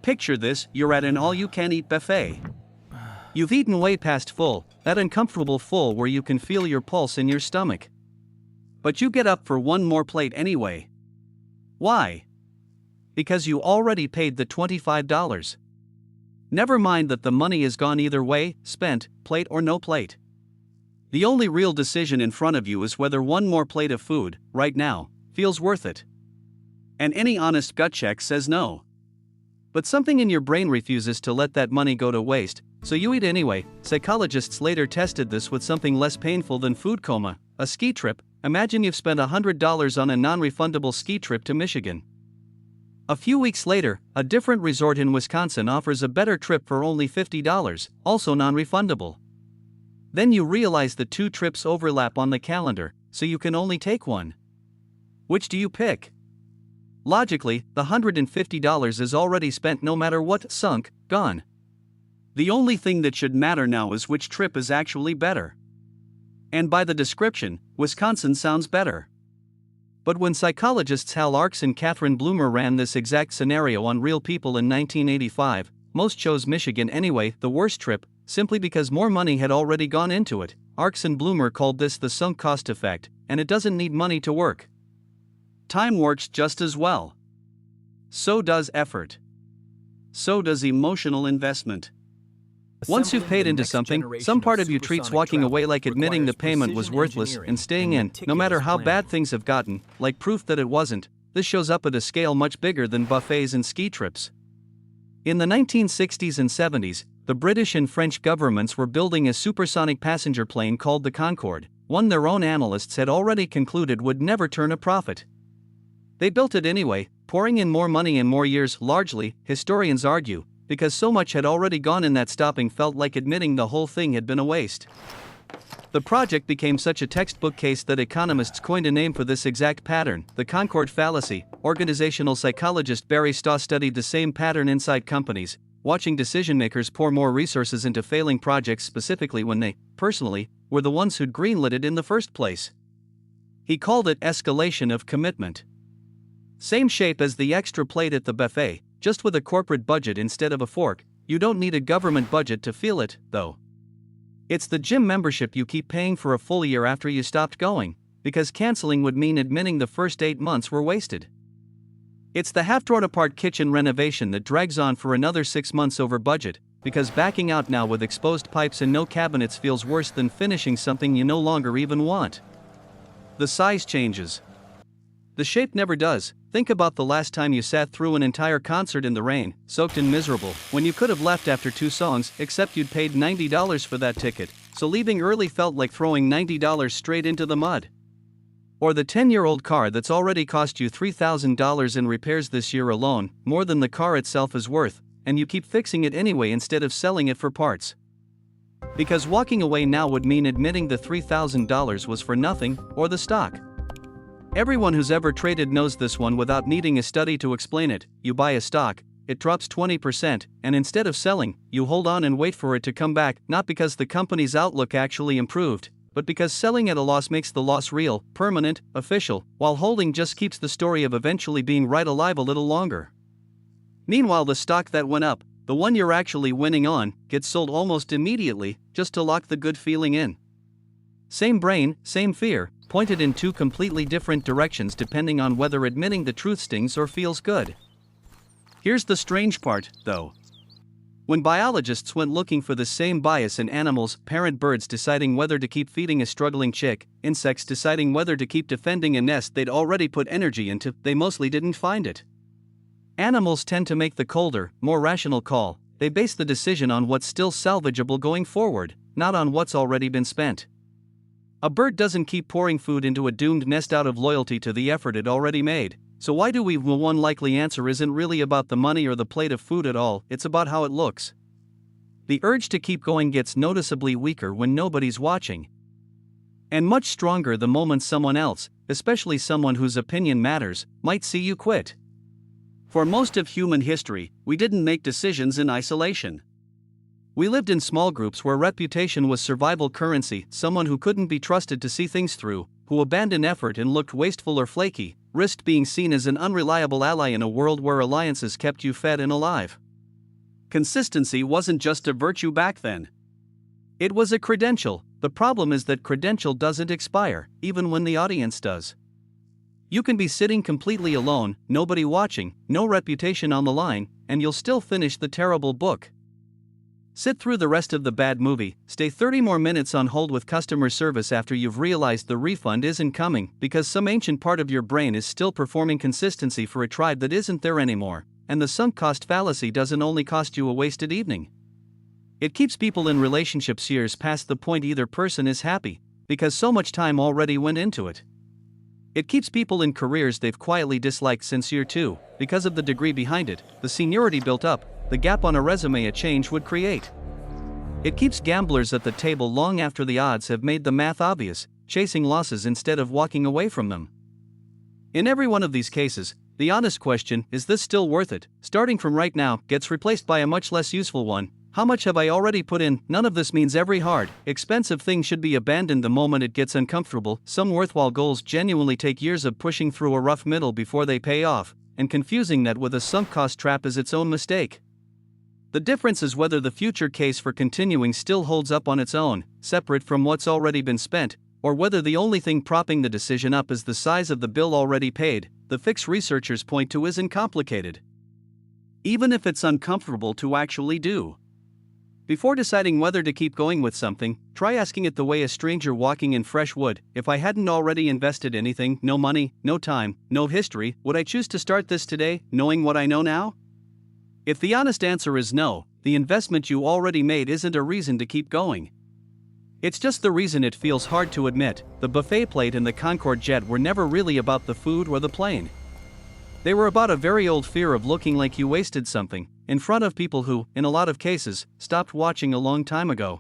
Picture this, you're at an all-you-can-eat buffet. You've eaten way past full, that uncomfortable full where you can feel your pulse in your stomach. But you get up for one more plate anyway. Why? Because you already paid the $25. Never mind that the money is gone either way, spent, plate or no plate. The only real decision in front of you is whether one more plate of food, right now, feels worth it. And any honest gut check says no. But something in your brain refuses to let that money go to waste, so you eat anyway. Psychologists later tested this with something less painful than food coma, a ski trip. Imagine you've spent $100 on a non-refundable ski trip to Michigan. A few weeks later, a different resort in Wisconsin offers a better trip for only $50, also non-refundable. Then you realize the two trips overlap on the calendar, so you can only take one. Which do you pick? Logically, the $150 is already spent no matter what, sunk, gone. The only thing that should matter now is which trip is actually better. And by the description, Wisconsin sounds better. But when psychologists Hal Arkes and Catherine Blumer ran this exact scenario on real people in 1985, most chose Michigan anyway, the worst trip, simply because more money had already gone into it. Arkes and Blumer called this the sunk cost effect, and it doesn't need money to work. Time works just as well. So does effort. So does emotional investment. Once you've paid into something, some part of you treats walking away like admitting the payment was worthless and staying in, no matter how bad things have gotten, like proof that it wasn't. This shows up at a scale much bigger than buffets and ski trips. In the 1960s and 70s, the British and French governments were building a supersonic passenger plane called the Concorde, one their own analysts had already concluded would never turn a profit. They built it anyway, pouring in more money in more years, largely, historians argue, because so much had already gone in that stopping felt like admitting the whole thing had been a waste. The project became such a textbook case that economists coined a name for this exact pattern, the Concorde fallacy. Organizational psychologist Barry Staw studied the same pattern inside companies, watching decision-makers pour more resources into failing projects specifically when they, personally, were the ones who'd greenlit it in the first place. He called it escalation of commitment. Same shape as the extra plate at the buffet, just with a corporate budget instead of a fork. You don't need a government budget to feel it, though. It's the gym membership you keep paying for a full year after you stopped going, because canceling would mean admitting the first 8 months were wasted. It's the half-torn-apart kitchen renovation that drags on for another 6 months over budget, because backing out now with exposed pipes and no cabinets feels worse than finishing something you no longer even want. The size changes. The shape never does. Think about the last time you sat through an entire concert in the rain, soaked and miserable, when you could have left after 2 songs, except you'd paid $90 for that ticket, so leaving early felt like throwing $90 straight into the mud. Or the 10-year-old car that's already cost you $3,000 in repairs this year alone, more than the car itself is worth, and you keep fixing it anyway instead of selling it for parts. Because walking away now would mean admitting the $3,000 was for nothing, or the stock. Everyone who's ever traded knows this one without needing a study to explain it. You buy a stock, it drops 20%, and instead of selling, you hold on and wait for it to come back, not because the company's outlook actually improved, but because selling at a loss makes the loss real, permanent, official, while holding just keeps the story of eventually being right alive a little longer. Meanwhile, the stock that went up, the one you're actually winning on, gets sold almost immediately, just to lock the good feeling in. Same brain, same fear, pointed in 2 completely different directions depending on whether admitting the truth stings or feels good. Here's the strange part, though. When biologists went looking for the same bias in animals, parent birds deciding whether to keep feeding a struggling chick, insects deciding whether to keep defending a nest they'd already put energy into, they mostly didn't find it. Animals tend to make the colder, more rational call. They base the decision on what's still salvageable going forward, not on what's already been spent. A bird doesn't keep pouring food into a doomed nest out of loyalty to the effort it already made. So why do we? Well, one likely answer isn't really about the money or the plate of food at all, it's about how it looks. The urge to keep going gets noticeably weaker when nobody's watching. And much stronger the moment someone else, especially someone whose opinion matters, might see you quit. For most of human history, we didn't make decisions in isolation. We lived in small groups where reputation was survival currency. Someone who couldn't be trusted to see things through, who abandoned effort and looked wasteful or flaky, risked being seen as an unreliable ally in a world where alliances kept you fed and alive. Consistency wasn't just a virtue back then. It was a credential. The problem is that credential doesn't expire, even when the audience does. You can be sitting completely alone, nobody watching, no reputation on the line, and you'll still finish the terrible book. Sit through the rest of the bad movie, stay 30 more minutes on hold with customer service after you've realized the refund isn't coming because some ancient part of your brain is still performing consistency for a tribe that isn't there anymore, and the sunk cost fallacy doesn't only cost you a wasted evening. It keeps people in relationships years past the point either person is happy, because so much time already went into it. It keeps people in careers they've quietly disliked since year 2, because of the degree behind it, the seniority built up, the gap on a resume a change would create. It keeps gamblers at the table long after the odds have made the math obvious, chasing losses instead of walking away from them. In every one of these cases, the honest question, is this still worth it, starting from right now, gets replaced by a much less useful one. How much have I already put in? None of this means every hard, expensive thing should be abandoned the moment it gets uncomfortable. Some worthwhile goals genuinely take years of pushing through a rough middle before they pay off, and confusing that with a sunk cost trap is its own mistake. The difference is whether the future case for continuing still holds up on its own, separate from what's already been spent, or whether the only thing propping the decision up is the size of the bill already paid. The fix researchers point to isn't complicated, even if it's uncomfortable to actually do. Before deciding whether to keep going with something, try asking it the way a stranger walking in fresh would. If I hadn't already invested anything, no money, no time, no history, would I choose to start this today, knowing what I know now? If the honest answer is no, the investment you already made isn't a reason to keep going. It's just the reason it feels hard to admit. The buffet plate and the Concorde jet were never really about the food or the plane. They were about a very old fear of looking like you wasted something, in front of people who, in a lot of cases, stopped watching a long time ago.